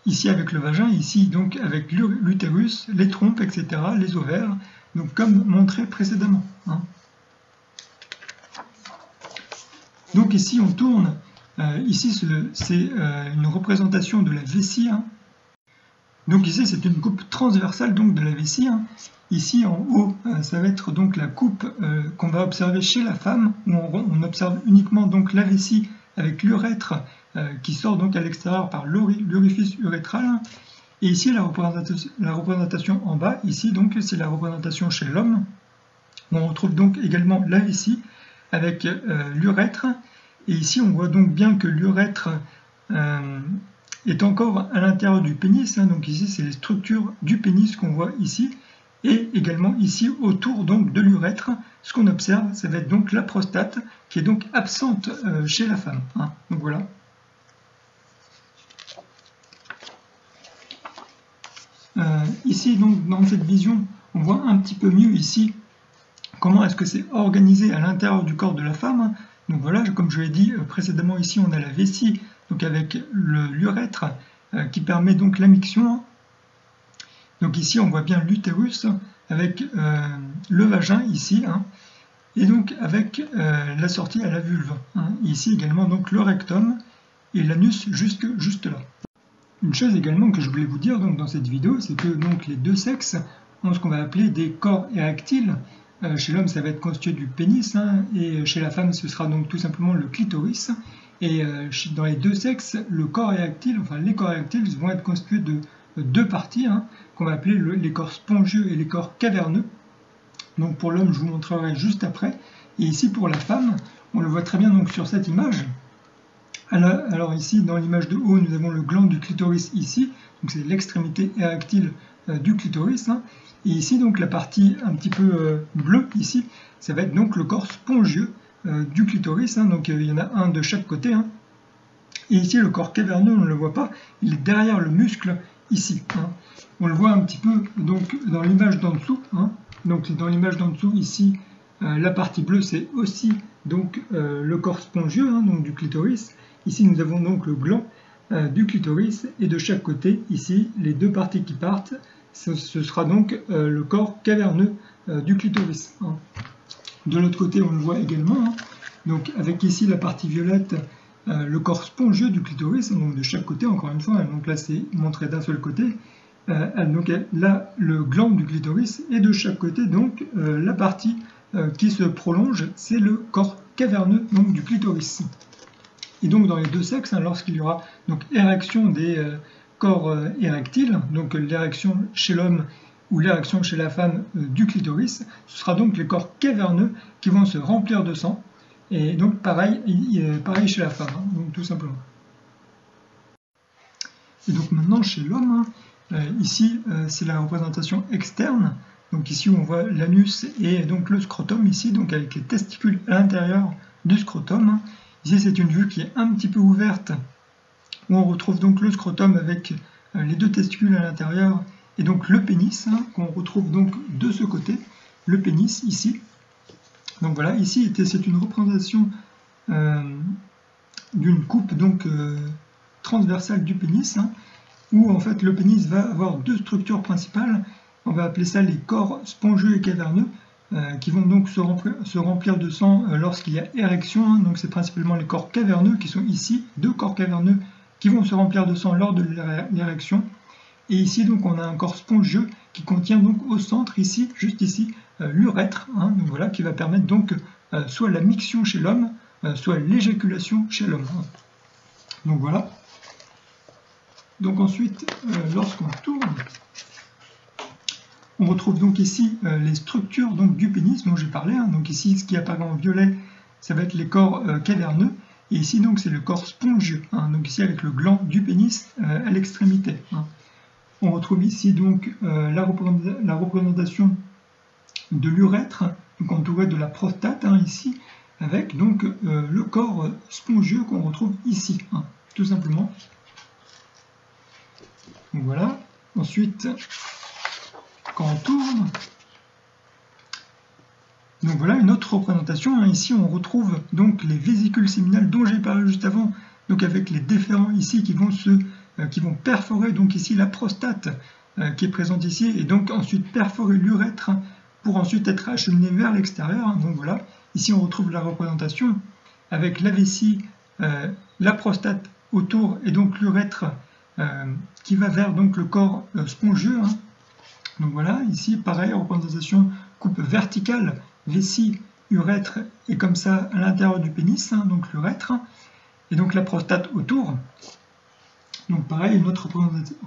ici avec le vagin, ici donc avec l'utérus, les trompes, etc., les ovaires, donc comme montré précédemment. Hein. Donc ici on tourne, ici c'est une représentation de la vessie. Hein. Donc ici c'est une coupe transversale donc de la vessie. Hein. Ici en haut ça va être donc la coupe qu'on va observer chez la femme, où on observe uniquement donc la vessie avec l'urètre qui sort donc à l'extérieur par l'orifice urétral. Hein. Et ici la représentation en bas, ici donc c'est la représentation chez l'homme. On retrouve donc également la vessie avec l'urètre. Et ici on voit donc bien que l'urètre est encore à l'intérieur du pénis. Hein. Donc ici c'est les structures du pénis qu'on voit ici. Et également ici autour donc de l'urètre, ce qu'on observe, ça va être donc la prostate qui est donc absente chez la femme. Hein. Donc voilà. Ici donc dans cette vision, on voit un petit peu mieux ici comment est-ce que c'est organisé à l'intérieur du corps de la femme. Hein. Donc voilà, comme je l'ai dit précédemment, ici on a la vessie, donc avec l'urètre qui permet donc la miction. Donc ici on voit bien l'utérus avec le vagin ici, hein, et donc avec la sortie à la vulve. Hein. Ici également donc le rectum et l'anus juste là. Une chose également que je voulais vous dire donc, dans cette vidéo, c'est que donc, les deux sexes ont ce qu'on va appeler des corps érectiles. Chez l'homme, ça va être constitué du pénis, hein, et chez la femme, ce sera donc tout simplement le clitoris. Et dans les deux sexes, le corps érectile, enfin les corps érectiles vont être constitués de deux parties, hein, qu'on va appeler les corps spongieux et les corps caverneux. Donc pour l'homme, je vous montrerai juste après. Et ici pour la femme, on le voit très bien donc sur cette image. Alors ici, dans l'image de haut, nous avons le gland du clitoris ici, donc c'est l'extrémité érectile du clitoris. Hein. Et ici, donc la partie un petit peu bleue ici, ça va être donc le corps spongieux du clitoris. Hein. Donc il y en a un de chaque côté. Hein. Et ici, le corps caverneux, on ne le voit pas, il est derrière le muscle ici. Hein. On le voit un petit peu donc dans l'image d'en dessous. Hein. Donc dans l'image d'en dessous ici, la partie bleue, c'est aussi donc le corps spongieux, hein, donc du clitoris. Ici, nous avons donc le gland du clitoris, et de chaque côté, ici, les deux parties qui partent, ce sera donc le corps caverneux du clitoris. Hein. De l'autre côté, on le voit également, hein, donc avec ici la partie violette, le corps spongieux du clitoris, donc de chaque côté, encore une fois, donc là c'est montré d'un seul côté, donc là le gland du clitoris, et de chaque côté, donc la partie qui se prolonge, c'est le corps caverneux donc, du clitoris. Et donc dans les deux sexes, hein, lorsqu'il y aura donc érection des corps érectiles, donc l'érection chez l'homme ou l'érection chez la femme du clitoris, ce sera donc les corps caverneux qui vont se remplir de sang. Et donc pareil chez la femme, hein, donc tout simplement. Et donc maintenant chez l'homme, hein, ici c'est la représentation externe. Donc ici on voit l'anus et donc le scrotum ici, donc avec les testicules à l'intérieur du scrotum. Hein. Ici, c'est une vue qui est un petit peu ouverte, où on retrouve donc le scrotum avec les deux testicules à l'intérieur, et donc le pénis, hein, qu'on retrouve donc de ce côté, le pénis ici. Donc voilà, ici, c'est une représentation d'une coupe donc transversale du pénis, hein, où en fait le pénis va avoir deux structures principales. On va appeler ça les corps spongieux et caverneux, qui vont donc se remplir de sang lorsqu'il y a érection. Hein. Donc c'est principalement les corps caverneux qui sont ici, deux corps caverneux qui vont se remplir de sang lors de l'érection. Et ici donc on a un corps spongieux qui contient donc au centre ici, juste ici, l'urètre, hein, donc voilà, qui va permettre donc soit la miction chez l'homme, soit l'éjaculation chez l'homme. Hein. Donc voilà. Donc ensuite, lorsqu'on tourne, on retrouve donc ici les structures donc, du pénis dont j'ai parlé. Hein. Donc ici, ce qui apparaît en violet, ça va être les corps caverneux. Et ici, donc, c'est le corps spongieux. Hein. Donc ici, avec le gland du pénis à l'extrémité. Hein. On retrouve ici donc la représentation de l'urètre, donc entouré de la prostate, hein, ici, avec donc le corps spongieux qu'on retrouve ici, hein, tout simplement. Donc voilà. Ensuite, quand on tourne, donc voilà une autre représentation. Hein. Ici, on retrouve donc les vésicules séminales dont j'ai parlé juste avant, donc avec les déférents ici qui vont se qui vont perforer donc ici la prostate qui est présente ici, et donc ensuite perforer l'urètre pour ensuite être acheminé vers l'extérieur. Donc voilà, ici on retrouve la représentation avec la vessie, la prostate autour, et donc l'urètre qui va vers donc le corps spongieux. Donc voilà, ici pareil, représentation coupe verticale, vessie, urètre, et comme ça à l'intérieur du pénis, donc l'urètre, et donc la prostate autour. Donc pareil, une autre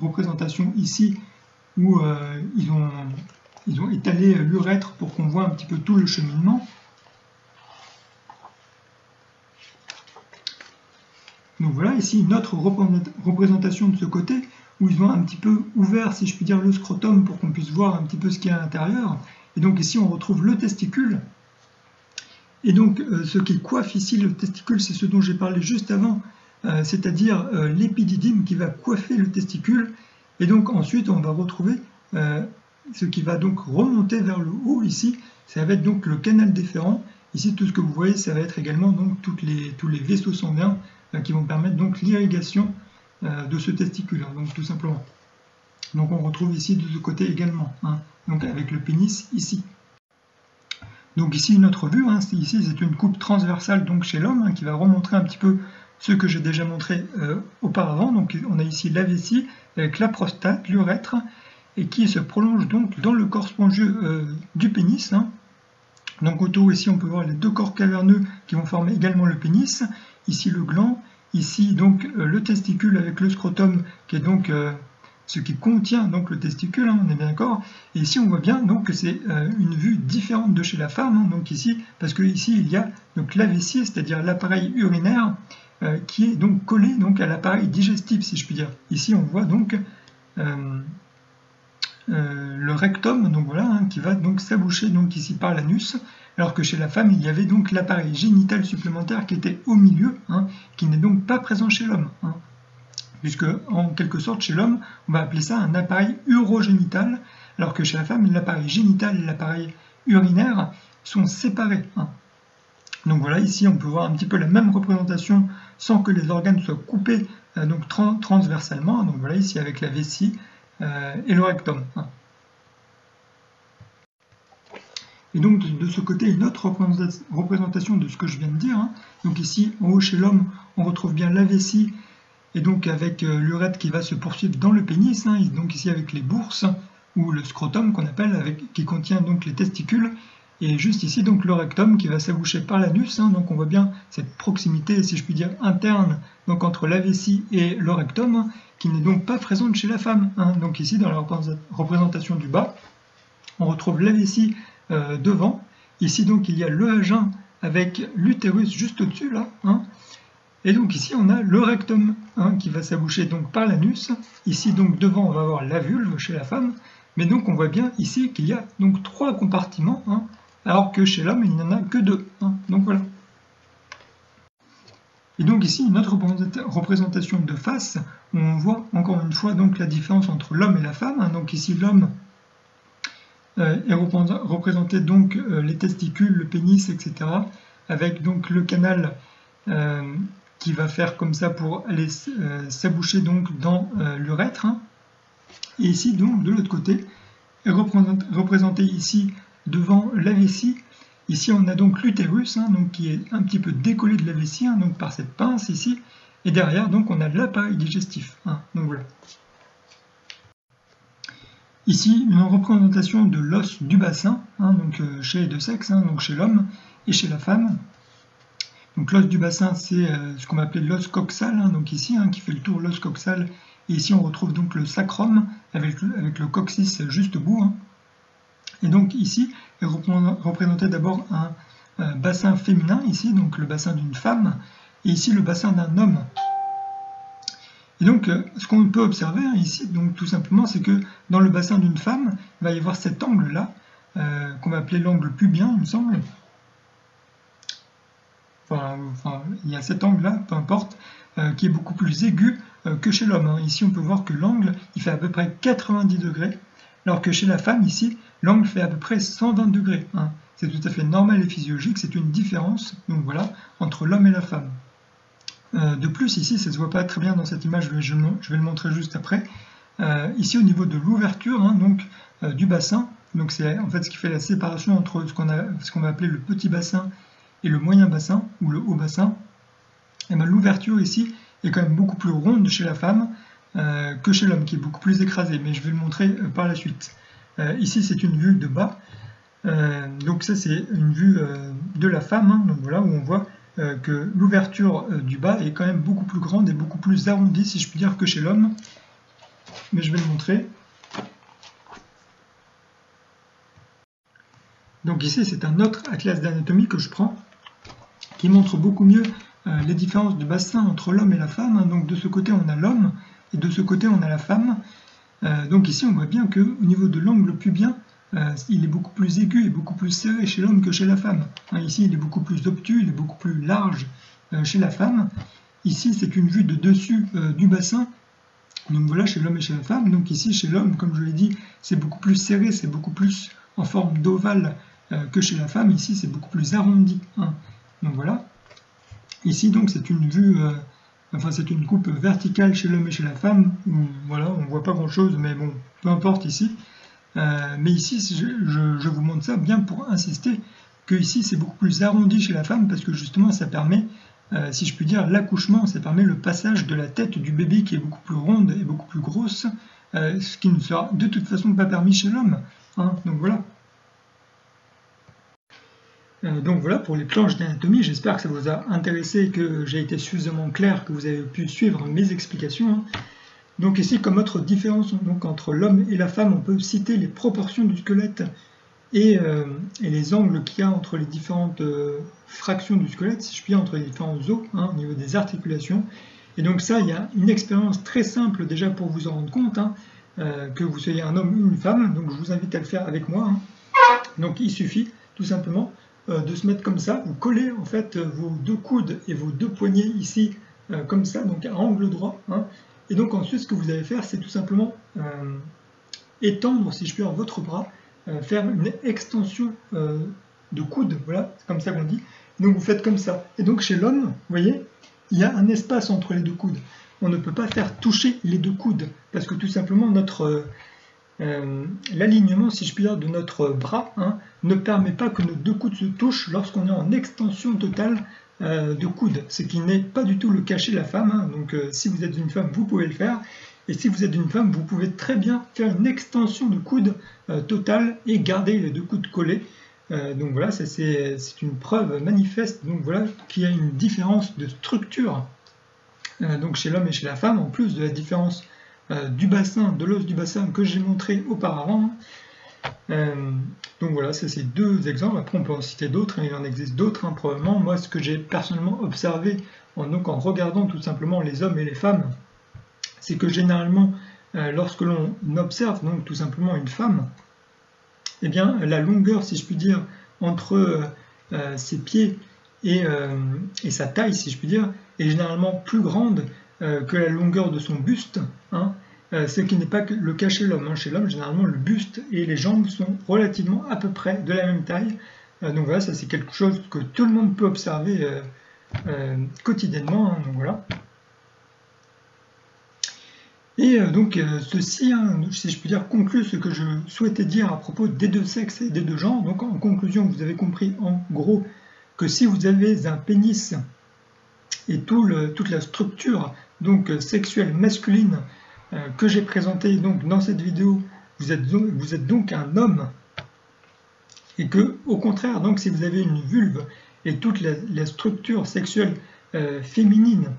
représentation ici où ils ont étalé l'urètre pour qu'on voit un petit peu tout le cheminement. Donc voilà, ici une autre représentation de ce côté, où ils ont un petit peu ouvert, si je puis dire, le scrotum pour qu'on puisse voir un petit peu ce qu'il y a à l'intérieur. Et donc ici on retrouve le testicule. Et donc ce qui coiffe ici le testicule, c'est ce dont j'ai parlé juste avant, c'est-à-dire l'épididyme qui va coiffer le testicule. Et donc ensuite on va retrouver ce qui va donc remonter vers le haut ici, ça va être donc le canal déférent. Ici tout ce que vous voyez, ça va être également donc tous les vaisseaux sanguins qui vont permettre donc l'irrigation de ce testicule, donc tout simplement. Donc on retrouve ici de ce côté également, donc avec le pénis ici. Donc ici une autre vue, ici c'est une coupe transversale donc chez l'homme qui va remontrer un petit peu ce que j'ai déjà montré auparavant. Donc on a ici la vessie avec la prostate, l'urètre, et qui se prolonge donc dans le corps spongieux du pénis. Donc autour ici on peut voir les deux corps caverneux qui vont former également le pénis, ici le gland, ici donc le testicule avec le scrotum qui est donc ce qui contient donc le testicule, on est bien d'accord. Et ici on voit bien donc que c'est une vue différente de chez la femme, donc ici, parce que ici il y a donc la vessie, c'est-à-dire l'appareil urinaire qui est donc collé donc à l'appareil digestif, si je puis dire. Ici on voit donc le rectum, donc voilà, qui va donc s'aboucher donc ici par l'anus, alors que chez la femme il y avait donc l'appareil génital supplémentaire qui était au milieu, qui n'est donc pas présent chez l'homme, puisque en quelque sorte chez l'homme on va appeler ça un appareil urogénital, alors que chez la femme l'appareil génital et l'appareil urinaire sont séparés. Donc voilà, ici on peut voir un petit peu la même représentation sans que les organes soient coupés donc transversalement. Donc voilà, ici avec la vessie et le rectum. Et donc de ce côté, une autre représentation de ce que je viens de dire. Donc ici, en haut chez l'homme, on retrouve bien la vessie, et donc avec l'urètre qui va se poursuivre dans le pénis, donc ici avec les bourses, ou le scrotum qu'on appelle, qui contient donc les testicules, et juste ici donc le rectum qui va s'aboucher par l'anus, donc on voit bien cette proximité, si je puis dire, interne donc entre la vessie et le rectum, qui n'est donc pas présente chez la femme. Donc ici dans la représentation du bas, on retrouve la vessie devant, ici donc il y a le vagin avec l'utérus juste au-dessus là, et donc ici on a le rectum qui va s'aboucher donc par l'anus. Ici donc devant on va avoir la vulve chez la femme, mais donc on voit bien ici qu'il y a donc 3 compartiments, alors que chez l'homme il n'y en a que 2. Donc voilà. Et donc ici une autre représentation de face où on voit encore une fois donc la différence entre l'homme et la femme. Donc ici l'homme est représenté donc les testicules, le pénis, etc. avec donc le canal qui va faire comme ça pour aller s'aboucher donc dans l'urètre. Et ici donc de l'autre côté est représenté ici devant la vessie. Ici on a donc l'utérus donc qui est un petit peu décollé de la vessie donc par cette pince ici, et derrière donc on a l'appareil digestif. Donc voilà. Ici une représentation de l'os du bassin, donc chez les deux sexes, donc chez l'homme et chez la femme. Donc l'os du bassin c'est ce qu'on va appeler l'os coxal, donc ici qui fait le tour l'os coxal, et ici on retrouve donc le sacrum avec le coccyx juste au bout. Et donc ici est représenté d'abord un bassin féminin, ici donc le bassin d'une femme, et ici le bassin d'un homme. Et donc ce qu'on peut observer ici, donc tout simplement, c'est que dans le bassin d'une femme, il va y avoir cet angle-là, qu'on va appeler l'angle pubien, il me semble. Enfin, il y a cet angle-là, peu importe, qui est beaucoup plus aigu que chez l'homme. Ici on peut voir que l'angle, il fait à peu près 90 degrés, alors que chez la femme, ici, l'angle fait à peu près 120 degrés. C'est tout à fait normal et physiologique, c'est une différence donc voilà, entre l'homme et la femme. De plus, ici, ça ne se voit pas très bien dans cette image, je vais le montrer juste après. Ici, au niveau de l'ouverture du bassin, donc c'est en fait ce qui fait la séparation entre ce qu'on va appeler le petit bassin et le moyen bassin, ou le haut bassin, et bien l'ouverture ici est quand même beaucoup plus ronde chez la femme que chez l'homme, qui est beaucoup plus écrasé, mais je vais le montrer par la suite. Ici, c'est une vue de bas, donc ça c'est une vue de la femme, donc voilà, où on voit que l'ouverture du bas est quand même beaucoup plus grande et beaucoup plus arrondie, si je puis dire, que chez l'homme. Mais je vais le montrer. Donc ici, c'est un autre atlas d'anatomie que je prends, qui montre beaucoup mieux les différences de bassin entre l'homme et la femme. Donc de ce côté, on a l'homme, et de ce côté, on a la femme. Donc ici, on voit bien qu'au niveau de l'angle pubien, il est beaucoup plus aigu et beaucoup plus serré chez l'homme que chez la femme. Ici, il est beaucoup plus obtus, il est beaucoup plus large chez la femme. Ici, c'est une vue de dessus du bassin. Donc voilà, chez l'homme et chez la femme. Donc ici, chez l'homme, comme je l'ai dit, c'est beaucoup plus serré, c'est beaucoup plus en forme d'ovale que chez la femme. Ici, c'est beaucoup plus arrondi. Donc voilà. Ici, donc, c'est une vue, c'est une coupe verticale chez l'homme et chez la femme. Où, voilà, on ne voit pas grand-chose, mais bon, peu importe ici. Mais ici, je vous montre ça bien pour insister que ici, c'est beaucoup plus arrondi chez la femme parce que justement, ça permet, si je puis dire, l'accouchement, ça permet le passage de la tête du bébé qui est beaucoup plus ronde et beaucoup plus grosse, ce qui ne sera de toute façon pas permis chez l'homme. Donc voilà. Donc voilà pour les planches d'anatomie, j'espère que ça vous a intéressé, que j'ai été suffisamment clair, que vous avez pu suivre mes explications. Donc ici, comme autre différence entre l'homme et la femme, on peut citer les proportions du squelette et les angles qu'il y a entre les différentes fractions du squelette, si je puis dire, entre les différents os, au niveau des articulations. Et donc ça, il y a une expérience très simple déjà pour vous en rendre compte, que vous soyez un homme ou une femme, donc je vous invite à le faire avec moi. Donc il suffit tout simplement de se mettre comme ça, vous collez en fait vos deux coudes et vos deux poignets ici, comme ça, donc à angle droit. Et donc ensuite, ce que vous allez faire, c'est tout simplement étendre, si je puis dire, votre bras, faire une extension de coude, voilà, c'est comme ça qu'on dit. Donc vous faites comme ça. Et donc chez l'homme, vous voyez, il y a un espace entre les deux coudes. On ne peut pas faire toucher les deux coudes, parce que tout simplement notre l'alignement, si je puis dire, de notre bras ne permet pas que nos deux coudes se touchent lorsqu'on est en extension totale de coude, ce qui n'est pas du tout le cas chez la femme. Donc si vous êtes une femme, vous pouvez le faire, et si vous êtes une femme, vous pouvez très bien faire une extension de coude totale et garder les deux coudes collés. Donc voilà, c'est une preuve manifeste, donc voilà, qu'il y a une différence de structure donc chez l'homme et chez la femme, en plus de la différence du bassin, de l'os du bassin que j'ai montré auparavant. Donc voilà, ça c'est deux exemples. Après on peut en citer d'autres, il en existe d'autres probablement. Moi, ce que j'ai personnellement observé en regardant tout simplement les hommes et les femmes, c'est que généralement lorsque l'on observe donc tout simplement une femme, eh bien la longueur, si je puis dire, entre ses pieds et sa taille, si je puis dire, est généralement plus grande que la longueur de son buste, ce qui n'est pas le cas chez l'homme. Chez l'homme, généralement, le buste et les jambes sont relativement à peu près de la même taille. Donc voilà, ça c'est quelque chose que tout le monde peut observer quotidiennement. Donc voilà. Et donc ceci, si je puis dire, conclut ce que je souhaitais dire à propos des deux sexes et des deux genres. Donc en conclusion, vous avez compris en gros que si vous avez un pénis et toute la structure donc sexuelle masculine que j'ai présenté donc dans cette vidéo, vous êtes donc un homme, et que au contraire, donc si vous avez une vulve et toute la structure sexuelle féminine,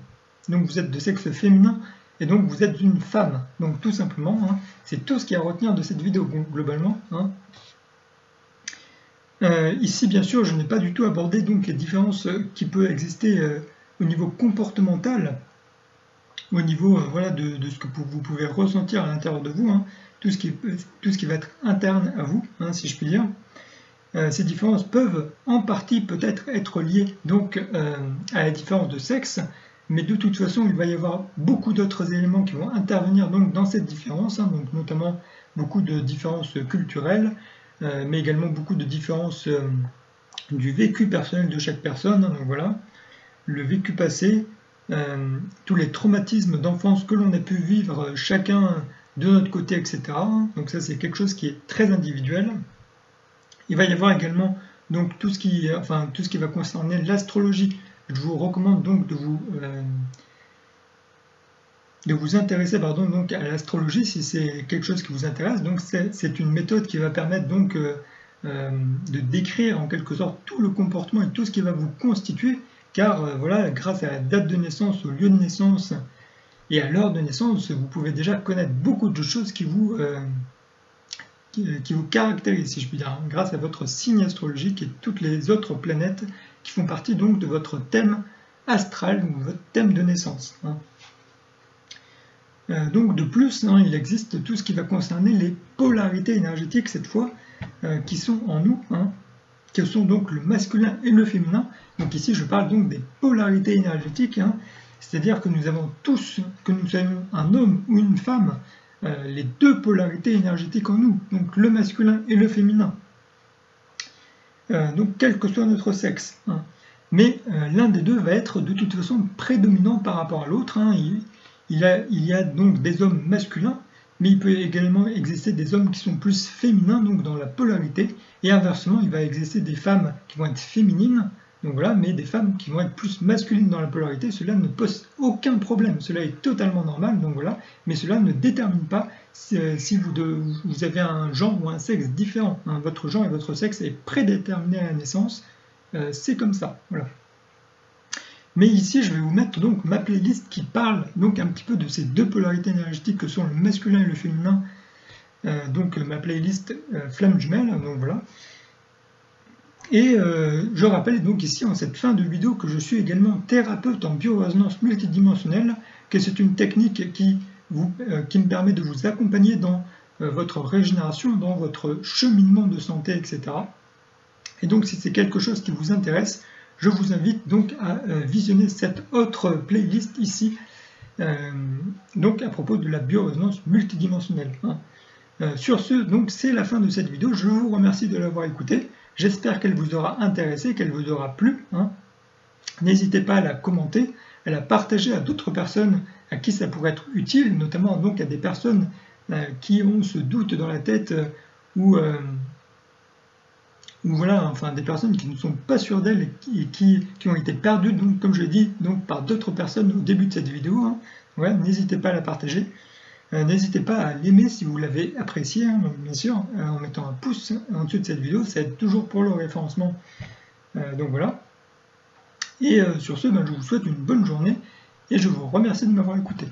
donc vous êtes de sexe féminin, et donc vous êtes une femme. Donc tout simplement, c'est tout ce qu'il y a à retenir de cette vidéo globalement. Ici, bien sûr, je n'ai pas du tout abordé donc les différences qui peuvent exister au niveau comportemental, au niveau voilà, de ce que vous pouvez ressentir à l'intérieur de vous, tout ce qui va être interne à vous, si je puis dire. Ces différences peuvent en partie peut-être être liées donc à la différence de sexe, mais de toute façon il va y avoir beaucoup d'autres éléments qui vont intervenir donc dans cette différence, donc notamment beaucoup de différences culturelles, mais également beaucoup de différences du vécu personnel de chaque personne. Donc voilà, le vécu passé, tous les traumatismes d'enfance que l'on a pu vivre chacun de notre côté, etc. Donc ça c'est quelque chose qui est très individuel. Il va y avoir également donc tout ce qui va concerner l'astrologie. Je vous recommande donc de vous intéresser donc à l'astrologie si c'est quelque chose qui vous intéresse. Donc c'est une méthode qui va permettre donc de décrire en quelque sorte tout le comportement et tout ce qui va vous constituer, car voilà, grâce à la date de naissance, au lieu de naissance et à l'heure de naissance, vous pouvez déjà connaître beaucoup de choses qui vous caractérisent, si je puis dire, grâce à votre signe astrologique et toutes les autres planètes qui font partie donc de votre thème astral ou votre thème de naissance. Donc de plus, il existe tout ce qui va concerner les polarités énergétiques cette fois, qui sont en nous, qui sont donc le masculin et le féminin. Donc ici je parle donc des polarités énergétiques, c'est-à-dire que nous avons tous, que nous soyons un homme ou une femme, les deux polarités énergétiques en nous, donc le masculin et le féminin. Donc quel que soit notre sexe. Mais l'un des deux va être de toute façon prédominant par rapport à l'autre. Il y a donc des hommes masculins, mais il peut également exister des hommes qui sont plus féminins, donc dans la polarité, et inversement, il va exister des femmes qui vont être féminines, donc voilà, mais des femmes qui vont être plus masculines dans la polarité. Cela ne pose aucun problème, cela est totalement normal, donc voilà, mais cela ne détermine pas si vous avez un genre ou un sexe différent. Votre genre et votre sexe est prédéterminé à la naissance, c'est comme ça, voilà. Mais ici, je vais vous mettre donc ma playlist qui parle donc un petit peu de ces deux polarités énergétiques que sont le masculin et le féminin. Donc ma playlist Flamme Jumelle, donc voilà. Et je rappelle donc ici en cette fin de vidéo que je suis également thérapeute en biorésonance multidimensionnelle, que c'est une technique qui me permet de vous accompagner dans votre régénération, dans votre cheminement de santé, etc. Et donc si c'est quelque chose qui vous intéresse, je vous invite donc à visionner cette autre playlist ici, donc à propos de la biorésonance multidimensionnelle. Sur ce, donc c'est la fin de cette vidéo. Je vous remercie de l'avoir écoutée. J'espère qu'elle vous aura intéressé, qu'elle vous aura plu. N'hésitez pas à la commenter, à la partager à d'autres personnes à qui ça pourrait être utile, notamment donc à des personnes qui ont ce doute dans la tête ou voilà, enfin des personnes qui ne sont pas sûres d'elles et qui ont été perdues, donc comme je l'ai dit, donc par d'autres personnes au début de cette vidéo. Voilà, n'hésitez pas à la partager. N'hésitez pas à l'aimer si vous l'avez apprécié, bien sûr, en mettant un pouce en dessous de cette vidéo, ça aide toujours pour le référencement. Donc voilà. Et sur ce, je vous souhaite une bonne journée et je vous remercie de m'avoir écouté.